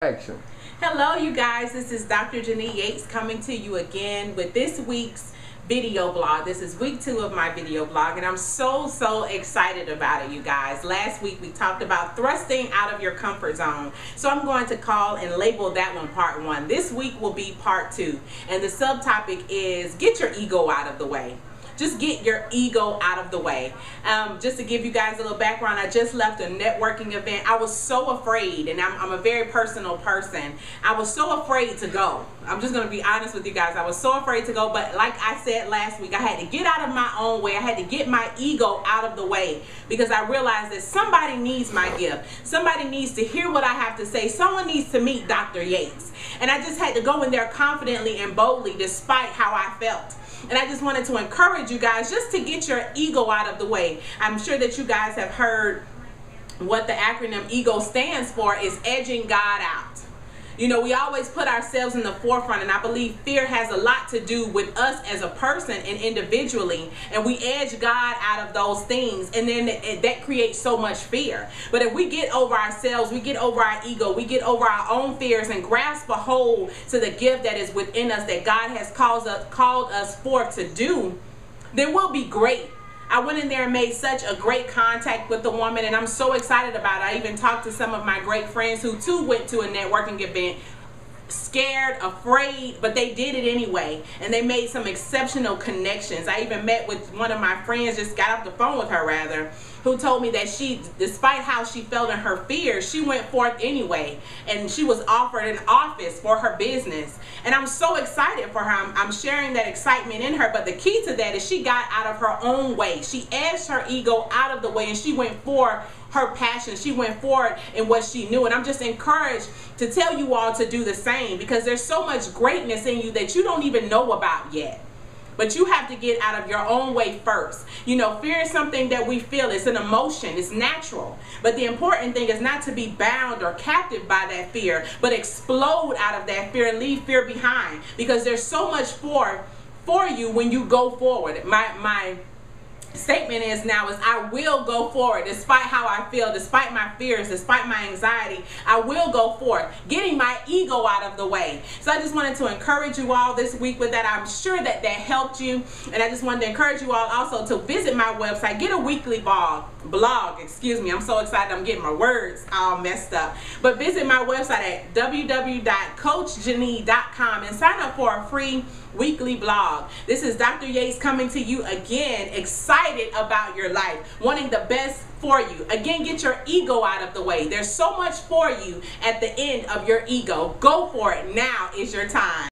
Action. Hello you guys, this is Dr. Janie Yates coming to you again with this week's video blog. This is week 2 of my video blog and I'm so excited about it, you guys. Last week we talked about thrusting out of your comfort zone. So I'm going to call and label that one part 1. This week will be part 2 and the subtopic is get your ego out of the way. Just get your ego out of the way. Just to give you guys a little background, I just left a networking event. I was so afraid, and I'm a very personal person. I was so afraid to go. I'm just going to be honest with you guys. I was so afraid to go, but like I said last week, I had to get out of my own way. I had to get my ego out of the way because I realized that somebody needs my gift. Somebody needs to hear what I have to say. Someone needs to meet Dr. Yates. And I just had to go in there confidently and boldly despite how I felt. And I just wanted to encourage you guys just to get your ego out of the way. I'm sure that you guys have heard what the acronym EGO stands for is edging God out. You know, we always put ourselves in the forefront, and I believe fear has a lot to do with us as a person and individually, and we edge God out of those things, and then that creates so much fear. But if we get over ourselves, we get over our ego, we get over our own fears and grasp a hold to the gift that is within us that God has called us forth to do, then we'll be great. I went in there and made such a great contact with the woman, and I'm so excited about it. I even talked to some of my great friends who too went to a networking event, scared, afraid, but they did it anyway, and they made some exceptional connections. I even met with one of my friends, just got off the phone with her rather, who told me that she, despite how she felt in her fears, she went forth anyway, and she was offered an office for her business. And I'm so excited for her. I'm sharing that excitement in her, but the key to that is she got out of her own way. She edged her ego out of the way, and she went for her passion. She went forward in what she knew, and I'm just encouraged to tell you all to do the same, because there's so much greatness in you that you don't even know about yet. But you have to get out of your own way first. You know, fear is something that we feel. It's an emotion. It's natural. But the important thing is not to be bound or captive by that fear, but explode out of that fear and leave fear behind, because there's so much for you when you go forward. My statement is I will go forward despite how I feel, despite my fears, despite my anxiety. I will go forward, getting my ego out of the way. So I just wanted to encourage you all this week with that. I'm sure that helped you, and I just wanted to encourage you all also to visit my website, get a weekly blog, excuse me. I'm so excited, I'm getting my words all messed up. But visit my website at www.coachjanie.com and sign up for a free weekly blog. This is Dr. Yates coming to you again, excited about your life, wanting the best for you. Again, get your ego out of the way. There's so much for you at the end of your ego. Go for it. Now is your time.